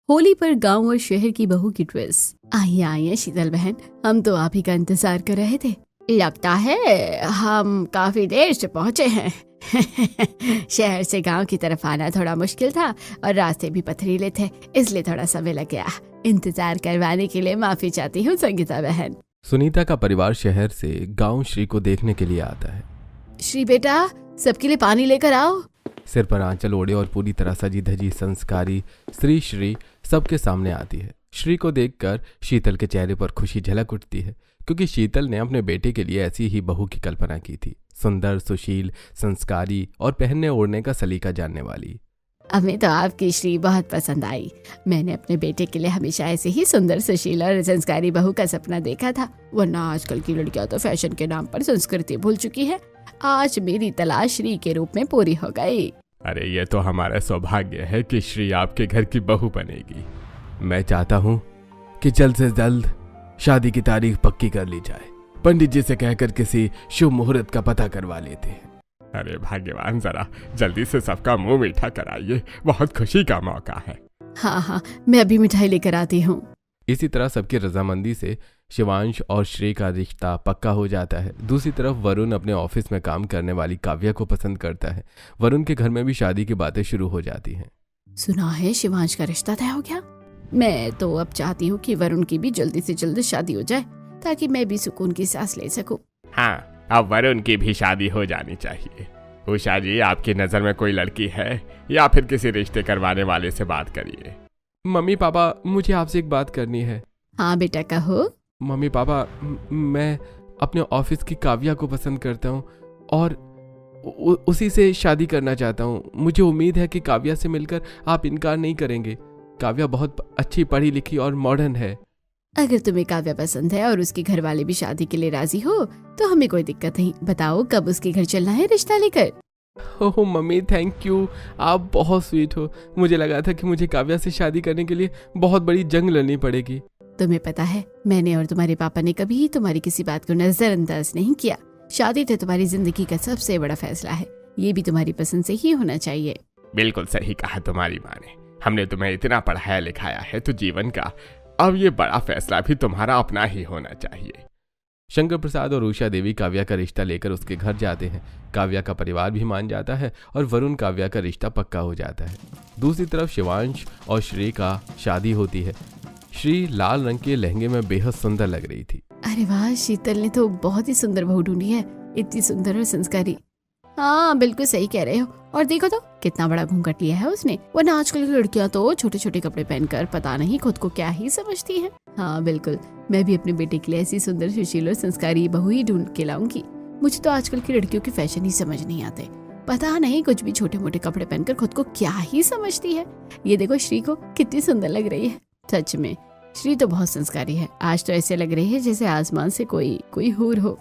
होली पर गांव और शहर की बहू की ड्रेस। आइए आइए शीतल बहन, हम तो आप ही का इंतजार कर रहे थे। लगता है हम काफी देर से पहुँचे हैं। शहर से गांव की तरफ आना थोड़ा मुश्किल था और रास्ते भी पथरीले थे, इसलिए थोड़ा समय लग गया। इंतजार करवाने के लिए माफी चाहती हूँ संगीता बहन। सुनीता का परिवार शहर से गांव श्री को देखने के लिए आता है। श्री बेटा, सबके लिए पानी लेकर आओ। सिर पर आंचल ओढ़े और पूरी तरह सजी धजी संस्कारी स्त्री श्री सबके सामने आती है। श्री को देखकर शीतल के चेहरे पर खुशी झलक उठती है, क्योंकि शीतल ने अपने बेटे के लिए ऐसी ही बहू की कल्पना की थी। सुंदर, सुशील, संस्कारी और पहनने ओढ़ने का सलीका जानने वाली। हमें तो आपकी श्री बहुत पसंद आई। मैंने अपने बेटे के लिए हमेशा ऐसे ही सुंदर, सुशील और संस्कारी बहू का सपना देखा था, वरना आजकल की लड़कियां तो फैशन के नाम पर संस्कृति भूल चुकी है। आज मेरी तलाश श्री के रूप में पूरी हो गई। अरे ये तो हमारा सौभाग्य है कि श्री आपके घर की बहू बनेगी। मैं चाहता हूँ कि जल्द से जल्द शादी की तारीख पक्की कर ली जाए। पंडित जी से कहकर किसी शुभ मुहूर्त का पता करवा लेते हैं। अरे भाग्यवान, जरा जल्दी से सबका मुंह मीठा कराइए, बहुत खुशी का मौका है। हाँ, मैं अभी मिठाई लेकर आती हूँ। इसी तरह सबकी रजामंदी से शिवांश और श्री का रिश्ता पक्का हो जाता है। दूसरी तरफ वरुण अपने ऑफिस में काम करने वाली काव्या को पसंद करता है। वरुण के घर में भी शादी की बातें शुरू हो जाती हैं। सुना है शिवांश का रिश्ता तय हो गया। मैं तो अब चाहती हूँ कि वरुण की भी जल्दी से जल्दी शादी हो जाए, ताकि मैं भी सुकून की सांस ले सकूं। हाँ, अब वरुण की भी शादी हो जानी चाहिए। उषा जी, आपकी नजर में कोई लड़की है या फिर किसी रिश्ते करवाने वाले से बात करिए। मम्मी पापा, मुझे आपसे एक बात करनी है। हाँ बेटा, कहो। मम्मी पापा, मैं अपने ऑफिस की काव्या को पसंद करता हूँ और उसी से शादी करना चाहता हूँ। मुझे उम्मीद है कि काव्या से मिलकर आप इनकार नहीं करेंगे। काव्या बहुत अच्छी, पढ़ी लिखी और मॉडर्न है। अगर तुम्हें काव्या पसंद है और उसके घर वाले भी शादी के लिए राजी हो तो हमें कोई दिक्कत नहीं। बताओ कब उसके घर चलना है रिश्ता लेकर। ओह मम्मी, थैंक यू, आप बहुत स्वीट हो। मुझे लगा था कि मुझे काव्या से शादी करने के लिए बहुत बड़ी जंग लड़नी पड़ेगी। तुम्हें पता है, मैंने और तुम्हारे पापा ने कभी तुम्हारी किसी बात को नजरअंदाज नहीं किया। शादी तो तुम्हारी जिंदगी का सबसे बड़ा फैसला है, ये भी तुम्हारी पसंद से ही होना चाहिए। बिल्कुल सही कहा तुम्हारी माँ ने। हमने तुम्हें इतना पढ़ाया लिखाया है तो जीवन का अब ये बड़ा फैसला भी तुम्हारा अपना ही होना चाहिए। शंकर प्रसाद और उषा देवी काव्या का रिश्ता लेकर उसके घर जाते हैं। काव्या का परिवार भी मान जाता है और वरुण काव्या का रिश्ता पक्का हो जाता है। दूसरी तरफ शिवांश और श्री का शादी होती है। श्री लाल रंग के लहंगे में बेहद सुंदर लग रही थी। अरे वाह, शीतल ने तो बहुत ही सुंदर बहू ढूंढी है, इतनी सुंदर और संस्कारी। हाँ बिल्कुल सही कह रहे हो। और देखो तो कितना बड़ा घूंघट लिया है उसने, वरना आजकल की लड़कियां तो छोटे छोटे कपड़े पहनकर पता नहीं खुद को क्या ही समझती हैं। हाँ बिल्कुल, मैं भी अपने बेटे के लिए ऐसी सुंदर, सुशील और संस्कारी बहू ही ढूंढ के लाऊंगी। मुझे तो आजकल की लड़कियों के फैशन ही समझ नहीं आते। पता नहीं कुछ भी छोटे मोटे कपड़े पहनकर खुद को क्या ही समझती है। ये देखो श्री को कितनी सुंदर लग रही है। सच में श्री तो बहुत संस्कारी है। आज तो ऐसे लग रही है जैसे आसमान से कोई हूर हो।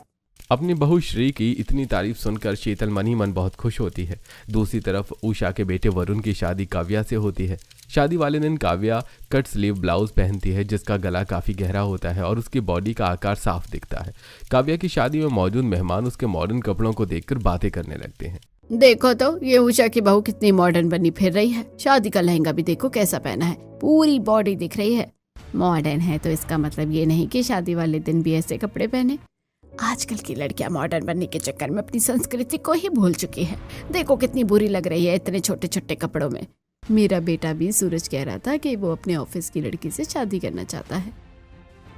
अपनी बहू श्री की इतनी तारीफ सुनकर शीतल मन ही मन बहुत खुश होती है। दूसरी तरफ उषा के बेटे वरुण की शादी काव्या से होती है। शादी वाले दिन काव्या कट स्लीव ब्लाउज पहनती है, जिसका गला काफी गहरा होता है और उसकी बॉडी का आकार साफ दिखता है। काव्या की शादी में मौजूद मेहमान उसके मॉडर्न कपड़ों को देखकर बातें करने लगते हैं। देखो तो ये उषा की बहू कितनी मॉडर्न बनी फिर रही है। शादी का लहंगा भी देखो कैसा पहना है, पूरी बॉडी दिख रही है। मॉडर्न है तो इसका मतलब ये नहीं कि शादी वाले दिन भी ऐसे कपड़े पहने। आजकल की लड़कियां मॉडर्न बनने के चक्कर में अपनी संस्कृति को ही भूल चुकी है। देखो कितनी बुरी लग रही है इतने छोटे छोटे कपड़ों में। मेरा बेटा भी सूरज कह रहा था कि वो अपने ऑफिस की लड़की से शादी करना चाहता है,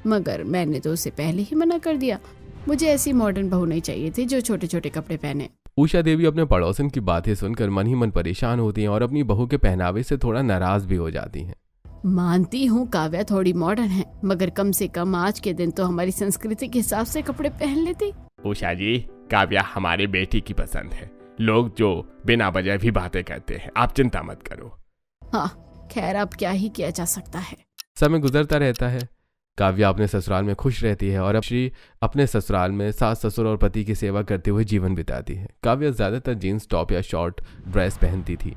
मगर मैंने तो उसे पहले ही मना कर दिया। मुझे ऐसी मॉडर्न बहू नहीं चाहिए थी जो छोटे छोटे कपड़े पहने। उषा देवी अपने पड़ोसन की बातें सुनकर मन ही मन परेशान होती हैं और अपनी बहू के पहनावे से थोड़ा नाराज भी हो जाती हैं। मानती हूँ काव्या थोड़ी मॉडर्न है, मगर कम से कम आज के दिन तो हमारी संस्कृति के हिसाब से कपड़े पहन लेती। उषा जी, काव्या हमारी बेटी की पसंद है। लोग जो बिना वजह भी बातें कहते हैं, आप चिंता मत करो। हाँ खैर, अब क्या ही किया जा सकता है। समय गुजरता रहता है। काव्या अपने ससुराल में खुश रहती है और अब श्री अपने ससुराल में सास ससुर और पति की सेवा करते हुए जीवन बिताती है। काव्या ज्यादातर जीन्स टॉप या शॉर्ट ड्रेस पहनती थी,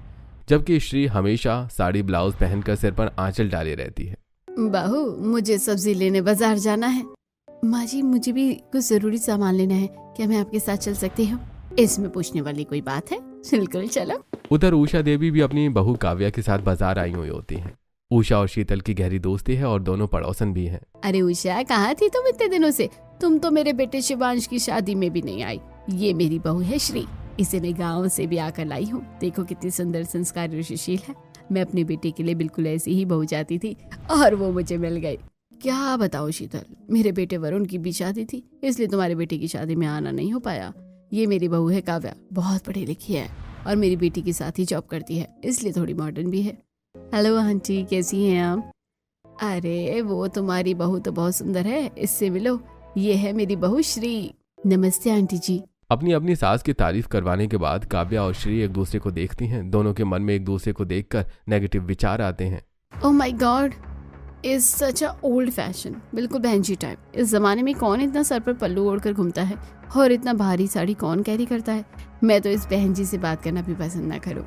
जबकि श्री हमेशा साड़ी ब्लाउज पहनकर सिर पर आंचल डाले रहती है। बहू, मुझे सब्जी लेने बाजार जाना है। माँ जी, मुझे भी कुछ जरूरी सामान लेना है, क्या मैं आपके साथ चल सकती हूँ? इसमें पूछने वाली कोई बात है, बिल्कुल चलो। उधर उषा देवी भी अपनी बहू काव्या के साथ बाजार आई हुई होती हैं। उषा और शीतल की गहरी दोस्ती है और दोनों पड़ोसन भी हैं। अरे उषा, कहाँ थी तुम इतने दिनों से? तुम तो मेरे बेटे शिवांश की शादी में भी नहीं आई। ये मेरी बहू है श्री, इसे मैं गाँव से भी आकर लाई हूँ। देखो कितनी सुंदर, संस्कारी और सुशील है। मैं अपने बेटे के लिए बिल्कुल ऐसी ही बहू चाहती थी और वो मुझे मिल गई। क्या बताओ शीतल, मेरे बेटे वरुण की भी शादी थी, इसलिए तुम्हारे बेटे की शादी में आना नहीं हो पाया। ये मेरी बहू है काव्या, बहुत पढ़ी लिखी है और मेरी बेटी के साथ ही जॉब करती है, इसलिए थोड़ी मॉडर्न भी है। हेलो आंटी, कैसी हैं आप? अरे वो तुम्हारी बहू तो बहुत सुंदर है, इससे मिलो। ये है मेरी बहू श्री। नमस्ते आंटी जी। अपनी अपनी सास की तारीफ करवाने के बाद काव्या और श्री एक दूसरे को देखती हैं। दोनों के मन में एक दूसरे को देखकर नेगेटिव विचार आते हैं। Oh my God, is such a old fashion, बिल्कुल बहन जी टाइप। इस जमाने में कौन इतना सर पर पल्लू ओढ़कर घूमता है और इतना भारी साड़ी कौन कैरी करता है? मैं तो इस बहन जी से बात करना भी पसंद ना करूं।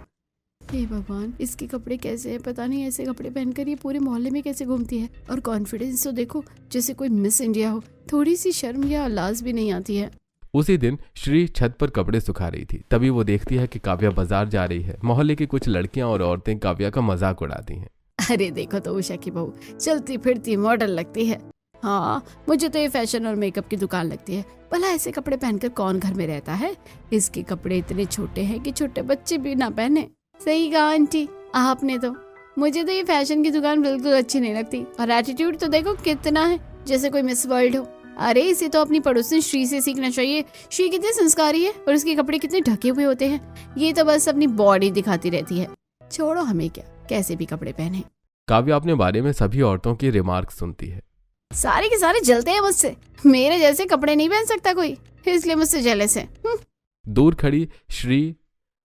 हे भगवान, इसके कपड़े कैसे हैं? पता नहीं ऐसे कपड़े पहनकर ये पूरे मोहल्ले में कैसे घूमती है। और कॉन्फिडेंस तो देखो, जैसे कोई मिस इंडिया हो। थोड़ी सी शर्म या लाज भी नहीं आती है। उसी दिन श्री छत पर कपड़े सुखा रही थी, तभी वो देखती है कि काव्या बाजार जा रही है। मोहल्ले की कुछ लड़कियां और औरतें काव्या का मजाक उड़ाती हैं। अरे देखो तो उषा की बहू चलती फिरती मॉडल लगती है। हाँ, मुझे तो ये फैशन और मेकअप की दुकान लगती है। भला ऐसे कपड़े पहनकर कौन घर में रहता है? इसके कपड़े इतने छोटे हैं कि छोटे बच्चे भी ना पहने। सही कहा आंटी आपने तो। मुझे तो ये फैशन की दुकान बिल्कुल अच्छी नहीं लगती। और एटीट्यूड तो देखो कितना है, जैसे कोई मिस वर्ल्ड हो। अरे इसे तो अपनी पड़ोसन श्री से सीखना चाहिए। श्री कितनी संस्कारी है और उसके कपड़े कितने ढके हुए होते हैं। ये तो बस अपनी बॉडी दिखाती रहती है। छोड़ो, हमें क्या, कैसे भी कपड़े पहने। काव्या अपने बारे में सभी औरतों की रिमार्क सुनती है। सारे के सारे जलते हैं मुझसे। मेरे जैसे कपड़े नहीं पहन सकता कोई, इसलिए मुझसे जेलस है। दूर खड़ी श्री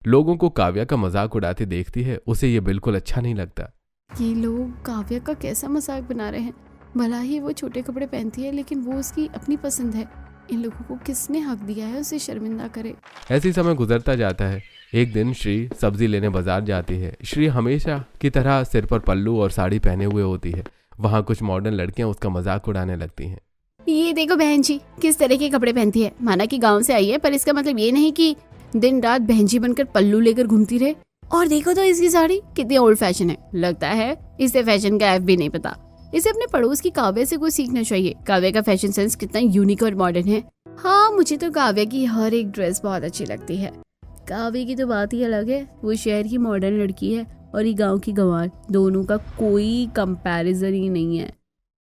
लोगों को काव्या का मजाक उड़ाते देखती है। उसे ये बिल्कुल अच्छा नहीं लगता। ये लोग काव्या का कैसा मजाक बना रहे हैं। भला ही वो छोटे कपड़े पहनती है, लेकिन वो उसकी अपनी पसंद है। इन लोगों को किसने हक दिया है उसे शर्मिंदा करे। ऐसी समय गुजरता जाता है। एक दिन श्री सब्जी लेने बाजार जाती है। श्री हमेशा की तरह सिर पर पल्लू और साड़ी पहने हुए होती है। वहाँ कुछ मॉडर्न लड़कियां उसका मजाक उड़ाने लगती हैं। ये देखो बहन जी किस तरह के कपड़े पहनती है। माना कि गांव से आई है, पर इसका मतलब ये नहीं कि दिन रात बहन जी बनकर पल्लू लेकर घूमती रहे। और देखो तो इसकी साड़ी कितनी ओल्ड फैशन है। लगता है इसे फैशन का ऐप भी नहीं पता। इसे अपने पड़ोस की काव्या से कुछ सीखना चाहिए। काव्या का फैशन सेंस कितना यूनिक और मॉडर्न है। हाँ, मुझे तो काव्या की हर एक ड्रेस बहुत अच्छी लगती है। काव्या की तो बात ही अलग है। वो शहर की मॉडर्न लड़की है और ये गांव की गंवार। दोनों का कोई कंपैरिजन ही नहीं है।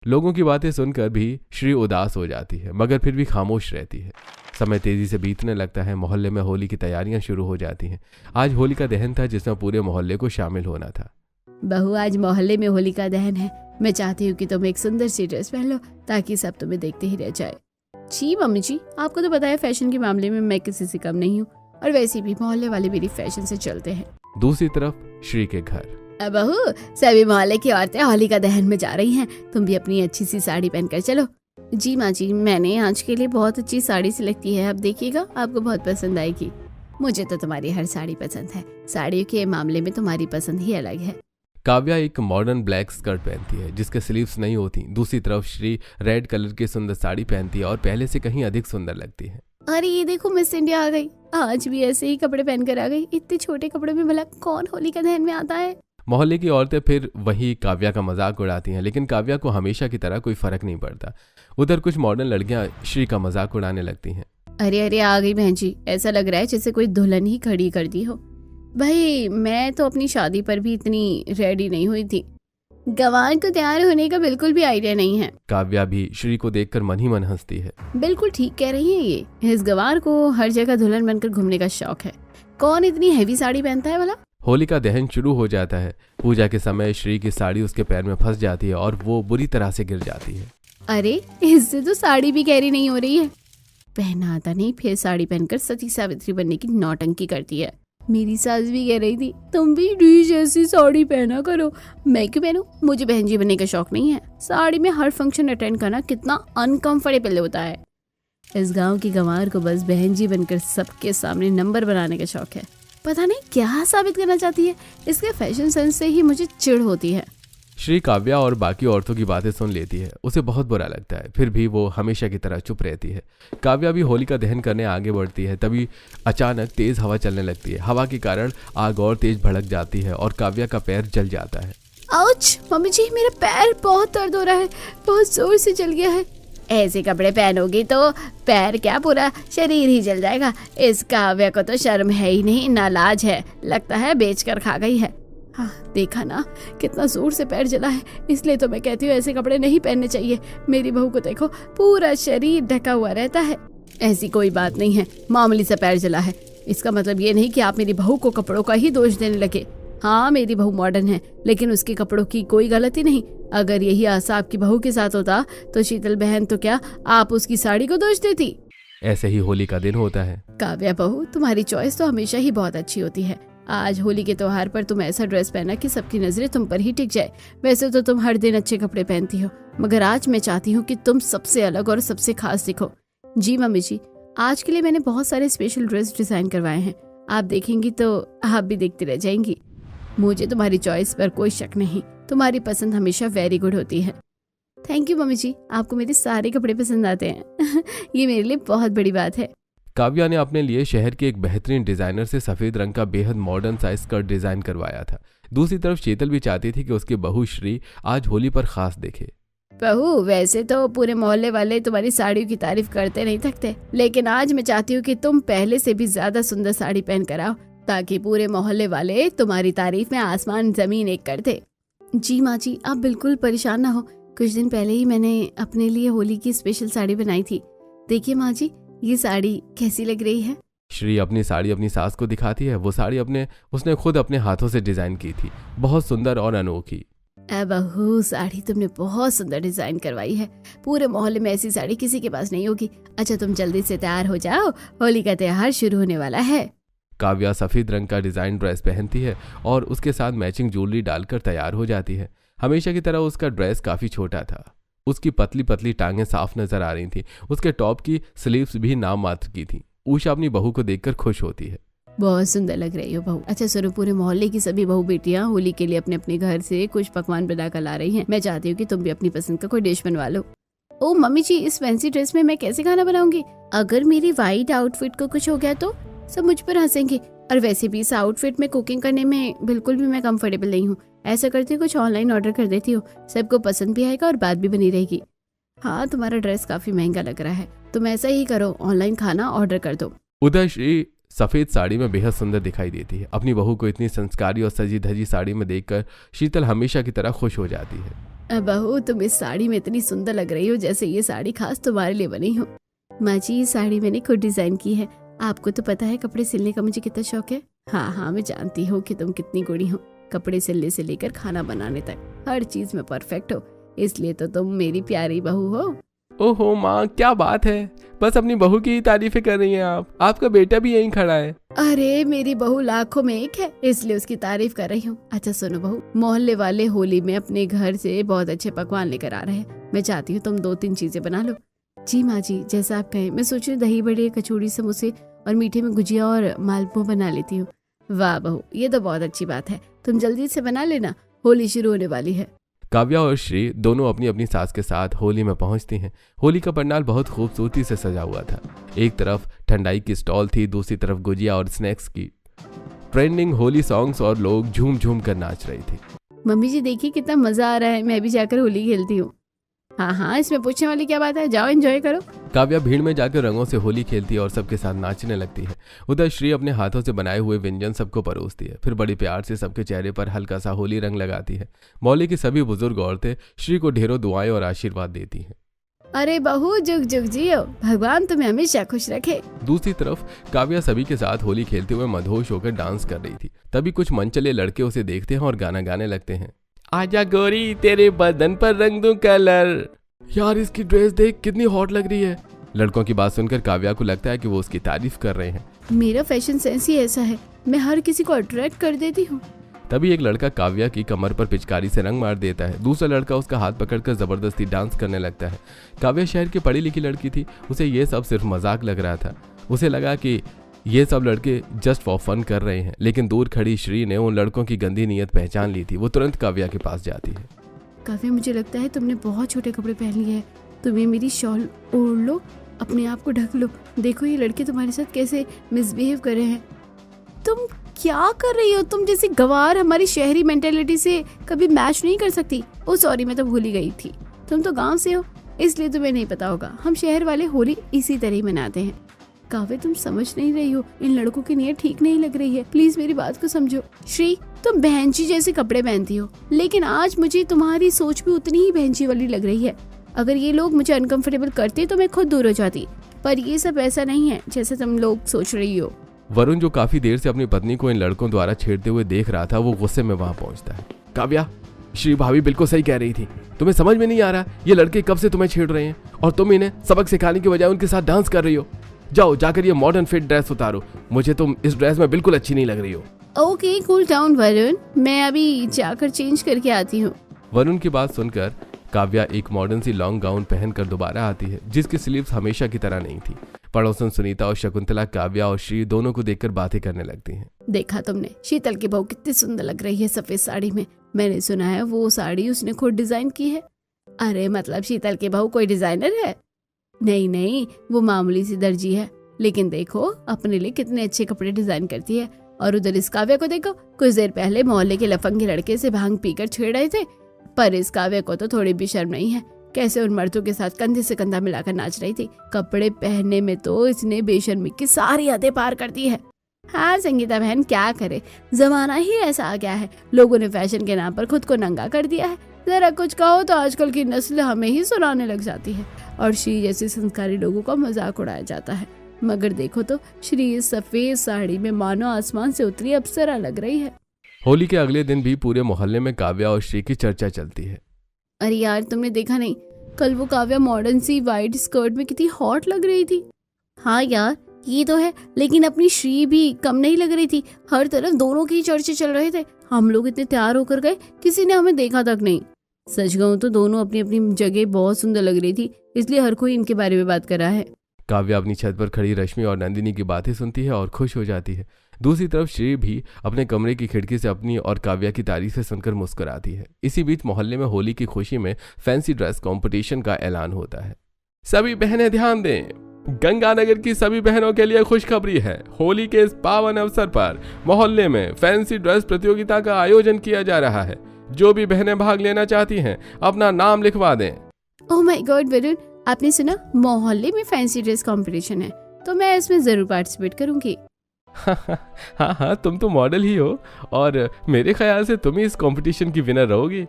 लोगों की बातें सुनकर भी श्री उदास हो जाती है, मगर फिर भी खामोश रहती है। समय तेजी से बीतने लगता है। मोहल्ले में होली की तैयारियां शुरू हो जाती हैं। आज होली का दहन था, जिसमें पूरे मोहल्ले को शामिल होना था। बहू, आज मोहल्ले में होली का दहन है। मैं चाहती हूँ कि तुम एक सुंदर सी ड्रेस पहन लो, ताकि सब तुम्हें देखते ही रह जाए। जी मम्मी जी, आपको तो पता है फैशन के मामले में मैं किसी से कम नहीं हूँ। और वैसे भी मोहल्ले वाले मेरी फैशन से चलते हैं। दूसरी तरफ श्री के घर। बहू, सभी मोहल्ले की औरतें होली का दहन में जा रही हैं। तुम भी अपनी अच्छी सी साड़ी पहनकर चलो। जी माँ जी, मैंने आज के लिए बहुत अच्छी साड़ी सिलेक्ट की है। अब देखिएगा, आपको बहुत पसंद आएगी। मुझे तो तुम्हारी हर साड़ी पसंद है। साड़ियों के मामले में तुम्हारी पसंद ही अलग है। काव्या एक मॉडर्न ब्लैक स्कर्ट पहनती है, जिसके स्लीव्स नहीं होती। दूसरी तरफ श्री रेड कलर की सुंदर साड़ी पहनती है और पहले से कहीं अधिक सुंदर लगती है। अरे ये देखो, मिस इंडिया आ गई। आज भी ऐसे ही कपड़े पहनकर आ गई। इतने छोटे कपड़े में भला कौन होली का दहन में आता है? मोहल्ले की औरतें फिर वही काव्या का मजाक उड़ाती हैं, लेकिन काव्या को हमेशा की तरह कोई फर्क नहीं पड़ता। उधर कुछ मॉडर्न लड़कियां श्री का मजाक उड़ाने लगती हैं। अरे अरे, आ गई बहन जी। ऐसा लग रहा है जैसे कोई दुल्हन ही खड़ी कर दी हो। भाई, मैं तो अपनी शादी पर भी इतनी रेडी नहीं हुई थी। गंवार को तैयार होने का बिल्कुल भी आइडिया नहीं है। काव्या भी श्री को देखकर मन ही मन हंसती है। बिल्कुल ठीक कह रही है ये। इस गंवार को हर जगह दुल्हन बनकर घूमने का शौक है। कौन इतनी हैवी साड़ी पहनता है भला? होली का दहन शुरू हो जाता है। पूजा के समय श्री की साड़ी उसके पैर में फंस जाती है और वो बुरी तरह से गिर जाती है। अरे, इससे तो साड़ी भी कैरी नहीं हो रही है। पहना आता नहीं, फिर साड़ी पहनकर सती सावित्री बनने की नौटंकी करती है। मेरी सास भी कह रही थी, तुम भी डी जैसी साड़ी पहना करो। मैं क्यों पहनूं? मुझे बहन जी बनने का शौक नहीं है। साड़ी में हर फंक्शन अटेंड करना कितना अनकंफर्टेबल होता है। इस गांव की गंवार को बस बहन जी बनकर सबके सामने नंबर बनाने का शौक है। पता नहीं क्या साबित करना चाहती है। इसके फैशन सेंस से ही मुझे चिढ़ होती है। श्री काव्या और बाकी औरतों की बातें सुन लेती है। उसे बहुत बुरा लगता है, फिर भी वो हमेशा की तरह चुप रहती है। काव्या भी होली का दहन करने आगे बढ़ती है। तभी अचानक तेज हवा चलने लगती है। हवा के कारण आग और तेज भड़क जाती है और काव्या का पैर जल जाता है। आउच मम्मी जी, मेरा पैर बहुत दर्द हो रहा है, बहुत जोर से जल गया है। ऐसे कपड़े पहनोगी तो पैर क्या पूरा शरीर ही जल जाएगा। इस काव्या को तो शर्म है ही नहीं, ना लाज है, लगता है बेचकर खा गई है। हाँ देखा ना कितना जोर से पैर जला है, इसलिए तो मैं कहती हूँ ऐसे कपड़े नहीं पहनने चाहिए। मेरी बहू को देखो पूरा शरीर ढका हुआ रहता है। ऐसी कोई बात नहीं है, मामूली सा पैर जला है, इसका मतलब ये नहीं कि आप मेरी बहू को कपड़ों का ही दोष देने लगे। हाँ मेरी बहू मॉडर्न है, लेकिन उसके कपड़ों की कोई गलती नहीं। अगर यही आशा आपकी बहू के साथ होता तो शीतल बहन तो क्या आप उसकी साड़ी को दोष देती। ऐसे ही होली का दिन होता है। काव्या बहू, तुम्हारी चॉइस तो हमेशा ही बहुत अच्छी होती है। आज होली के त्योहार पर तुम ऐसा ड्रेस पहना कि सबकी नजरें तुम पर ही टिक जाए। वैसे तो तुम हर दिन अच्छे कपड़े पहनती हो, मगर आज मैं चाहती हूँ कि तुम सबसे अलग और सबसे खास दिखो। जी मम्मी जी, आज के लिए मैंने बहुत सारे स्पेशल ड्रेस डिजाइन करवाए हैं, आप देखेंगी तो आप भी देखती रह जाएंगी। मुझे तुम्हारी चॉइस पर कोई शक नहीं, तुम्हारी पसंद हमेशा वेरी गुड होती है। थैंक यू मम्मी जी, आपको मेरे सारे कपड़े पसंद आते हैं। ये मेरे लिए बहुत बड़ी बात है। काव्या ने अपने लिए शहर के एक बेहतरीन डिजाइनर से सफेद रंग का बेहद मॉडर्न सा स्कर्ट डिजाइन करवाया था। दूसरी तरफ शीतल भी चाहती थी कि उसकी बहू श्री आज होली पर खास दिखे। बहू, वैसे तो पूरे मोहल्ले वाले तुम्हारी साड़ियों की तारीफ करते नहीं थकते, लेकिन आज मैं चाहती हूँ कि तुम पहले से भी ज्यादा सुंदर साड़ी पहन कर आओ, ताकि पूरे मोहल्ले वाले तुम्हारी तारीफ में आसमान जमीन एक कर दे। जी माँ जी, आप बिल्कुल परेशान ना हो, कुछ दिन पहले ही मैंने अपने लिए होली की स्पेशल साड़ी बनाई थी। देखिए माँ जी, ये साड़ी कैसी लग रही है। श्री अपनी साड़ी अपनी सास को दिखाती है। वो साड़ी उसने खुद अपने हाथों से डिजाइन की थी, बहुत सुंदर और अनोखी। बहू, साड़ी तुमने बहुत सुंदर डिजाइन करवाई है, पूरे मोहल्ले में ऐसी साड़ी किसी के पास नहीं होगी। अच्छा तुम जल्दी से तैयार हो जाओ, होली का त्योहार शुरू होने वाला है। काव्या सफेद रंग का डिजाइन ड्रेस पहनती है और उसके साथ मैचिंग ज्वेलरी डालकर तैयार हो जाती है। हमेशा की तरह उसका ड्रेस काफी छोटा था, उसकी पतली पतली टांगें साफ नजर आ रही थी, उसके टॉप की स्लीव्स भी नाम मात्र की थी। उषा अपनी बहू को देखकर खुश होती है। बहुत सुंदर लग रही हो बहू। अच्छा सुनो, पूरे मोहल्ले की सभी बहू बेटियां होली के लिए अपने अपने घर से कुछ पकवान बनाकर ला रही हैं। मैं चाहती हूँ कि तुम भी अपनी पसंद का कोई डिश बनवा लो। ओ मम्मी जी, इस फैंसी ड्रेस में मैं कैसे खाना बनाऊंगी? अगर मेरी व्हाइट आउटफिट को कुछ हो गया तो सब मुझ पर हंसेंगे, और वैसे भी इस आउटफिट में कुकिंग करने में बिल्कुल भी मैं कंफर्टेबल नहीं हूँ। ऐसा करती हूँ कुछ ऑनलाइन ऑर्डर कर देती हूँ, सबको पसंद भी आएगा और बात भी बनी रहेगी। हाँ तुम्हारा ड्रेस काफी महंगा लग रहा है, तुम ऐसा ही करो, ऑनलाइन खाना ऑर्डर कर दो। उधर श्री सफेद साड़ी में बेहद सुंदर दिखाई देती है। अपनी बहू को इतनी संस्कारी और सजी धजी साड़ी में देखकर शीतल हमेशा की तरह खुश हो जाती है। बहू, तुम इस साड़ी में इतनी सुंदर लग रही हो जैसे ये साड़ी खास तुम्हारे लिए बनी हो। माँ जी, ये साड़ी मैंने खुद डिजाइन की है। आपको तो पता है कपड़े सिलने का मुझे कितना शौक है। हाँ, मैं जानती हूँ कि तुम कितनी गुणी हो, कपड़े सिलने से लेकर खाना बनाने तक हर चीज में परफेक्ट हो, इसलिए तो तुम मेरी प्यारी बहू हो। ओहो माँ, क्या बात है, बस अपनी बहू की ही तारीफें कर रही हैं आप। आपका बेटा भी यहीं खड़ा है। अरे मेरी बहू लाखों में एक है, इसलिए उसकी तारीफ कर रही हूँ। अच्छा सुनो बहू, मोहल्ले वाले होली में अपने घर से बहुत अच्छे पकवान लेकर आ रहे हैं, मैं चाहती हूँ तुम 2-3 चीजें बना लो। जी माँ जी, जैसा आप कहें। मैं सोच रही हूँ दही बड़े, कचौड़ी, समोसे और मीठे में गुजिया और मालपुआ बना लेती हूँ। वाह बहू, ये तो बहुत अच्छी बात है, तुम जल्दी से बना लेना, होली शुरू होने वाली है। काव्या और श्री दोनों अपनी अपनी सास के साथ होली में पहुंचती हैं। होली का पंडाल बहुत खूबसूरती से सजा हुआ था। एक तरफ ठंडाई की स्टॉल थी, दूसरी तरफ गुजिया और स्नैक्स की ट्रेंडिंग होली सॉन्ग्स, और लोग झूम झूम कर नाच रहे थे। मम्मी जी देखिए कितना मजा आ रहा है, मैं भी जाकर होली खेलती हूँ। हाँ, इसमें पूछने वाली क्या बात है, जाओ एंजॉय करो। काव्या भीड़ में जाकर रंगों से होली खेलती है और सबके साथ नाचने लगती है। उधर श्री अपने हाथों से बनाए हुए व्यंजन सबको परोसती है, फिर बड़े प्यार से सबके चेहरे पर हल्का सा होली रंग लगाती है। मोहल्ले की सभी बुजुर्ग औरतें श्री को ढेरों दुआएं और आशीर्वाद देती हैं। अरे बहू, जुग जुग जियो, भगवान तुम्हें हमेशा खुश रखे। दूसरी तरफ काव्या सभी के साथ होली खेलते हुए मदहोश होकर डांस कर रही थी। तभी कुछ मनचले लड़के उसे देखते हैं और गाना गाने लगते हैं। आजा गोरी, तेरे बदन पर रंग दूं कलर। यार इसकी ड्रेस देख, कितनी हॉट लग रही है। लड़कों की बात सुनकर काव्या को लगता है कि वो उसकी तारीफ कर रहे हैं। मेरा फैशन सेंस ही ऐसा है, मैं हर किसी को अट्रैक्ट कर देती हूँ। तभी एक लड़का काव्या की कमर पर पिचकारी से रंग मार देता है। दूसरा लड़का उसका हाथ पकड़कर जबरदस्ती डांस करने लगता है। काव्या शहर की पढ़ी लिखी लड़की थी, उसे ये सब सिर्फ मजाक लग रहा था। उसे लगा कि ये सब लड़के जस्ट फॉर फन कर रहे हैं, लेकिन दूर खड़ी श्री ने उन लड़कों की गंदी नीयत पहचान ली थी। वो तुरंत काव्या के पास जाती है। काव्या, मुझे लगता है तुमने बहुत छोटे कपड़े पहन लिए हैं, तुम्हें मेरी शॉल ओढ़ लो, अपने आप को ढक लो। देखो ये लड़के तुम्हारे साथ कैसे मिसबिहेव कर रहे हैं। तुम क्या कर रही हो तुम? जैसी गवार हमारी शहरी मेंटेलिटी से कभी मैच नहीं कर सकती। ओ सॉरी, मैं तो भूल ही गई थी। तुम तो गांव से हो इसलिए तुम्हें नहीं पता होगा। हम शहर वाले होली इसी तरह ही मनाते हैं। काव्य, तुम समझ नहीं रही हो, इन लड़कों की नीयत ठीक नहीं लग रही है। प्लीज मेरी बात को समझो। श्री, तुम बहनची जैसे कपड़े पहनती हो, लेकिन आज मुझे तुम्हारी सोच भी उतनी ही बहनची वाली लग रही है। अगर ये लोग मुझे अनकंफर्टेबल करते तो मैं खुद दूर हो जाती, पर ये सब ऐसा नहीं है जैसे तुम लोग सोच रही हो। वरुण, जो काफी देर से अपनी पत्नी को इन लड़कों द्वारा छेड़ते हुए देख रहा था, वो गुस्से में वहां पहुंचता है। काव्या, श्री भाभी बिल्कुल सही कह रही थी। तुम्हें समझ में नहीं आ रहा ये लड़के कब से तुम्हें छेड़ रहे हैं और तुम इन्हें सबक सिखाने की बजाय उनके साथ डांस कर रही हो। जाओ जाकर ये मॉडर्न फिट ड्रेस उतारो, मुझे तुम इस ड्रेस में बिल्कुल अच्छी नहीं लग रही हो। ओके, कूल डाउन वरुण, मैं अभी जाकर चेंज करके आती हूँ। वरुण की बात सुनकर काव्या एक मॉडर्न सी लॉन्ग गाउन पहनकर दोबारा आती है, जिसकी स्लीव्स हमेशा की तरह नहीं थी। पड़ोसन सुनीता और शकुंतला काव्या और श्री दोनों को देखकर बातें करने लगती हैं। देखा तुमने, शीतल की बहू कितनी सुंदर लग रही है सफेद साड़ी में। मैंने सुना है वो साड़ी उसने खुद डिजाइन की है। अरे मतलब शीतल की बहू कोई डिजाइनर है? नहीं नहीं, वो मामूली सी दर्जी है, लेकिन देखो अपने लिए कितने अच्छे कपड़े डिजाइन करती है। और उधर इस काव्या को देखो, कुछ देर पहले मोहल्ले के लफंगे लड़के से भांग पीकर छेड़ रहे थे, पर इस काव्या को तो थोड़ी भी शर्म नहीं है। कैसे उन मर्दों के साथ कंधे से कंधा मिलाकर नाच रही थी। कपड़े पहनने में तो इसने बेशर्मी की सारी हदें पार कर दी है। हाँ संगीता बहन, क्या करे, जमाना ही ऐसा आ गया है। लोगों ने फैशन के नाम पर खुद को नंगा कर दिया है। जरा कुछ कहो तो आजकल की नस्ल हमें ही सुनाने लग जाती है और श्री जैसे संस्कारी लोगों का मजाक उड़ाया जाता है। मगर देखो तो श्री इस सफेद साड़ी में मानो आसमान से उतरी अप्सरा लग रही है। होली के अगले दिन भी पूरे मोहल्ले में काव्या और श्री की चर्चा चलती है। अरे यार, तुमने देखा नहीं, कल वो काव्या मॉडर्न सी वाइट स्कर्ट में कितनी हॉट लग रही थी। हाँ यार ये तो है, लेकिन अपनी श्री भी कम नहीं लग रही थी। हर तरफ दोनों के ही चर्चे चल रहे थे। हम लोग इतने तैयार होकर गए, किसी ने हमें देखा तक नहीं। सच कहूं तो दोनों अपनी अपनी जगह बहुत सुंदर लग रही थी, इसलिए हर कोई इनके बारे में बात कर रहा है। काव्या अपनी छत पर खड़ी रश्मि और नंदिनी की बातें सुनती है और खुश हो जाती है। दूसरी तरफ श्री भी अपने कमरे की खिड़की से अपनी और काव्या की तारीफें सुनकर मुस्कुराती है। इसी बीच मोहल्ले में होली की खुशी में फैंसी ड्रेस कंपटीशन का ऐलान होता है। सभी बहनें ध्यान दें, गंगानगर की सभी बहनों के लिए खुशखबरी है। होली के इस पावन अवसर पर मोहल्ले में फैंसी ड्रेस प्रतियोगिता का आयोजन किया जा रहा है। जो भी बहनें भाग लेना चाहती हैं अपना नाम लिखवा दें। ओह माय गॉड वरुण, आपने सुना मोहल्ले में फैंसी ड्रेस कंपटीशन है? तो मैं इसमें जरूर पार्टिसिपेट करूंगी। हाँ हाँ, तुम तो मॉडल ही हो और मेरे ख्याल से तुम ही इस कंपटीशन की विनर रहोगी।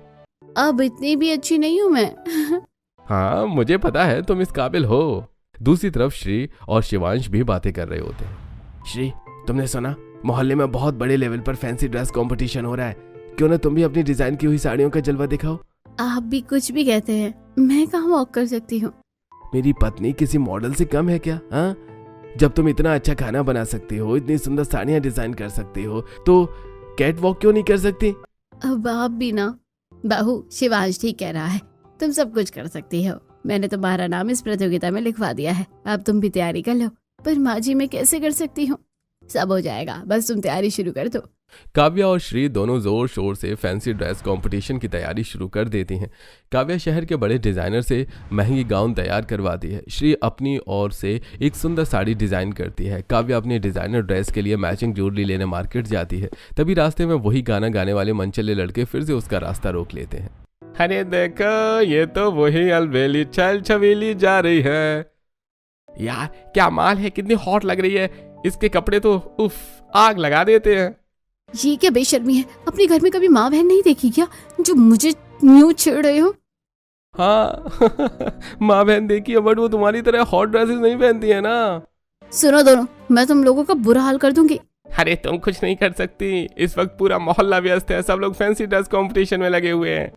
अब इतनी भी अच्छी नहीं हूँ मैं। हाँ मुझे पता है तुम इस काबिल हो। दूसरी तरफ श्री और शिवांश भी बातें कर रहे होते हैं। श्री, तुमने सुना मोहल्ले में बहुत बड़े लेवल पर फैंसी ड्रेस कंपटीशन हो रहा है, क्यों ना तुम भी अपनी डिजाइन की हुई साड़ियों का जलवा दिखाओ। आप भी कुछ भी कहते हैं, मैं कहाँ वॉक कर सकती हूँ। मेरी पत्नी किसी मॉडल से कम है क्या? हाँ, जब तुम इतना अच्छा खाना बना सकती हो, इतनी सुंदर साड़ियाँ डिजाइन कर सकती हो, तो कैट वॉक क्यों नहीं कर सकती? अब आप भी ना। बहू, शिवांश ठीक कह रहा है, तुम सब कुछ कर सकती हो। मैंने तुम्हारा नाम इस प्रतियोगिता में लिखवा दिया है, अब तुम भी तैयारी कर लो। पर माँ जी, मैं कैसे कर सकती हूँ? सब हो जाएगा, बस तुम तैयारी शुरू कर दो। काव्या और श्री दोनों जोर शोर से फैंसी ड्रेस कंपटीशन की तैयारी शुरू कर देती हैं। काव्या शहर के बड़े डिजाइनर से महंगी गाउन तैयार करवाती है। श्री अपनी ओर से एक सुंदर साड़ी डिजाइन करती है। काव्या अपनी डिजाइनर ड्रेस के लिए मैचिंग ज्वेलरी लेने मार्केट जाती है। तभी रास्ते में वही गाना गाने वाले मनचले लड़के फिर से उसका रास्ता रोक लेते हैं। अरे देखो, ये तो वही अलबेली छल छबीली जा रही है। यार क्या माल है, कितनी हॉट लग रही है। इसके कपड़े तो उफ, आग लगा देते हैं। ये क्या बेशर्मी है, अपने घर में कभी माँ बहन नहीं देखी क्या, जो मुझे न्यू छेड़ रहे हो? हाँ माँ बहन देखी है, बट वो तुम्हारी तरह हॉट ड्रेसेस नहीं पहनती है ना। सुनो दोनों, मैं तुम लोगों का बुरा हाल कर दूंगी। अरे तुम कुछ नहीं कर सकती, इस वक्त पूरा मोहल्ला व्यस्त है, सब लोग फैंसी ड्रेस कंपटीशन में लगे हुए हैं।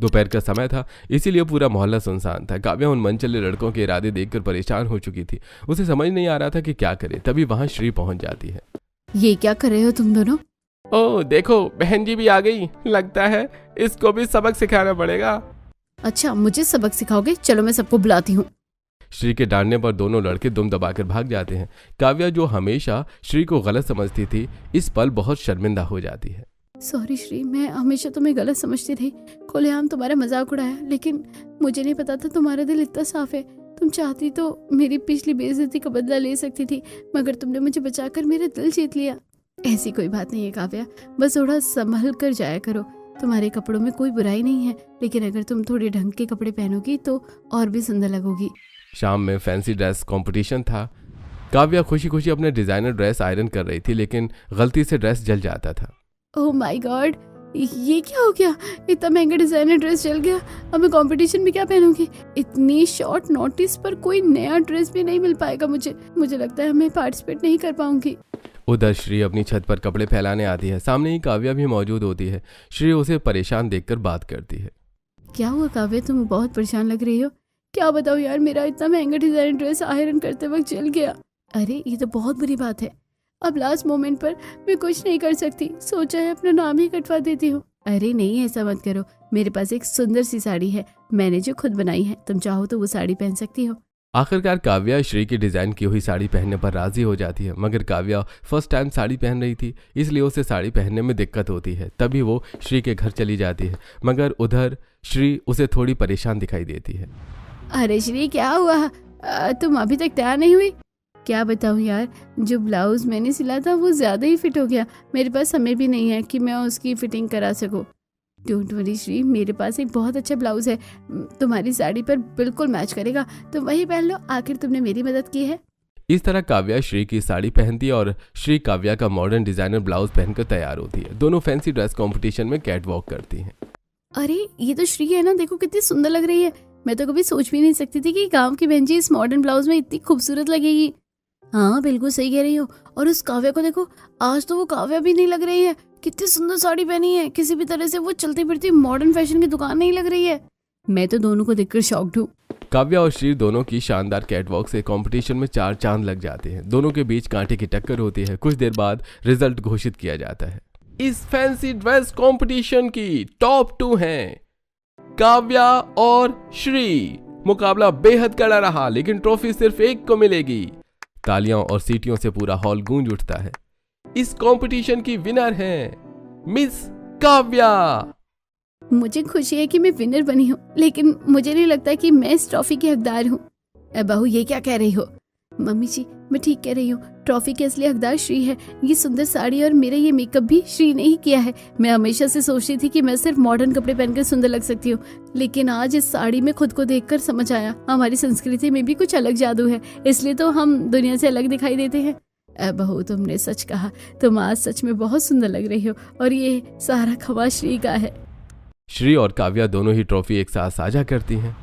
दोपहर का समय था, इसीलिए पूरा मोहल्ला सुनसान था। काव्या उन मनचले लड़कों के इरादे देखकर परेशान हो चुकी थी। उसे समझ नहीं आ रहा था कि क्या करे। तभी वहां श्री पहुंच जाती है। ये क्या कर रहे हो तुम दोनों? ओह देखो, बहन जी भी आ गई। लगता है इसको भी सबक सिखाना पड़ेगा। अच्छा, मुझे सबक सिखाओगे? चलो मैं सबको बुलाती हूँ। श्री के डांटने पर दोनों लड़के दुम दबाकर भाग जाते हैं। काव्या, जो हमेशा श्री को गलत समझती थी, इस पल बहुत शर्मिंदा हो जाती है। सॉरी श्री, मैं हमेशा तुम्हें गलत समझती थी, खुलेआम तुम्हारा मजाक उड़ाया, लेकिन मुझे नहीं पता था तुम्हारा दिल इतना साफ है। तुम चाहती तो मेरी पिछली बेइज्जती का बदला ले सकती थी, मगर तुमने मुझे बचाकर मेरा दिल जीत लिया। ऐसी कोई बात नहीं है काव्या, बस थोड़ा संभल कर जाया करो। तुम्हारे कपड़ों में कोई बुराई नहीं है, लेकिन अगर तुम थोड़े ढंग के कपड़े पहनोगी तो और भी सुंदर लगोगी। शाम में फैंसी ड्रेस कंपटीशन था। काव्या खुशी खुशी अपने डिजाइनर ड्रेस आयरन कर रही थी, लेकिन गलती से ड्रेस जल जाता था। ओह माय गॉड, ये क्या हो गया? इतना महंगा डिजाइनर ड्रेस चल गया। अब मैं कंपटीशन में क्या पहनूंगी? इतनी शॉर्ट नोटिस पर कोई नया ड्रेस भी नहीं मिल पाएगा मुझे लगता है मैं पार्टिसिपेट नहीं कर पाऊंगी। उधर श्री अपनी छत पर कपड़े फैलाने आती है। सामने ही काव्या भी मौजूद होती है। श्री उसे परेशान देखकर बात करती है। क्या हुआ काव्या, तुम बहुत परेशान लग रही हो। क्या बताओ यार, मेरा इतना महंगा डिजाइनर ड्रेस आयरन करते वक्त जल गया। अरे ये तो बहुत बुरी बात है। अब लास्ट मोमेंट पर मैं कुछ नहीं कर सकती, सोचा है अपना नाम ही कटवा देती हूँ। अरे नहीं, ऐसा मत करो। मेरे पास एक सुंदर सी साड़ी है, मैंने जो खुद बनाई है, तुम चाहो तो वो साड़ी पहन सकती हो। आखिरकार काव्या श्री की डिजाइन की हुई साड़ी पहनने पर राजी हो जाती है, मगर काव्या फर्स्ट टाइम साड़ी पहन रही थी, इसलिए उसे साड़ी पहनने में दिक्कत होती है। तभी वो श्री के घर चली जाती है, मगर उधर श्री उसे थोड़ी परेशान दिखाई देती है। अरे श्री, क्या हुआ? तुम अभी तक तैयार नहीं हुई? क्या बताऊँ यार, जो ब्लाउज मैंने सिला था वो ज्यादा ही फिट हो गया। मेरे पास समय भी नहीं है कि मैं उसकी फिटिंग करा सकूं। डोंट वरी श्री, मेरे पास एक बहुत अच्छा ब्लाउज है, तुम्हारी साड़ी पर बिल्कुल मैच करेगा, तुम वही पहन लो। आखिर तुमने मेरी मदद की है। इस तरह काव्या श्री की साड़ी पहनती है और श्री काव्या का मॉडर्न डिजाइनर ब्लाउज पहनकर तैयार होती है। दोनों फैंसी ड्रेस कंपटीशन में कैट वॉक करती हैं। अरे ये तो श्री है ना, देखो कितनी सुंदर लग रही है। मैं तो कभी सोच भी नहीं सकती थी कि गांव की बहन जी इस मॉडर्न ब्लाउज में इतनी खूबसूरत लगेगी। हाँ बिल्कुल सही कह रही हो। और उस काव्या को देखो, आज तो वो काव्या भी नहीं लग रही है। कितनी सुंदर साड़ी पहनी है, किसी भी तरह से वो चलती फिरती मॉडर्न फैशन की दुकान नहीं लग रही है। मैं तो दोनों को देखकर शॉक्ड हूँ। काव्या और श्री दोनों की शानदार कैटवॉक से कंपटीशन में 4 चांद लग जाते हैं। दोनों के बीच कांटे की टक्कर होती है। कुछ देर बाद रिजल्ट घोषित किया जाता है। इस फैंसी ड्रेस कंपटीशन की टॉप 2 हैं काव्या और श्री। मुकाबला बेहद कड़ा रहा, लेकिन ट्रॉफी सिर्फ एक को मिलेगी। तालियों और सीटियों से पूरा हॉल गूंज उठता है। इस कंपटीशन की विनर हैं मिस काव्या। मुझे खुशी है कि मैं विनर बनी हूँ, लेकिन मुझे नहीं लगता कि मैं इस ट्रॉफी की हकदार हूँ। बहू, ये क्या कह रही हो? मम्मी जी, मैं ठीक कह रही हूँ। ट्रॉफी के असली हकदार श्री है। ये सुंदर साड़ी और मेरा ये मेकअप भी श्री ने ही किया है। मैं हमेशा से सोचती थी कि मैं सिर्फ मॉडर्न कपड़े पहनकर सुंदर लग सकती हूँ, लेकिन आज इस साड़ी में खुद को देखकर समझ आया हमारी संस्कृति में भी कुछ अलग जादू है, इसलिए तो हम दुनिया से अलग दिखाई देते हैं। बहू, तुमने सच कहा, तुम आज सच में बहुत सुंदर लग रही हो और ये सारा खबा श्री का है। श्री और काव्या दोनों ही ट्रॉफी एक साथ साझा करती हैं।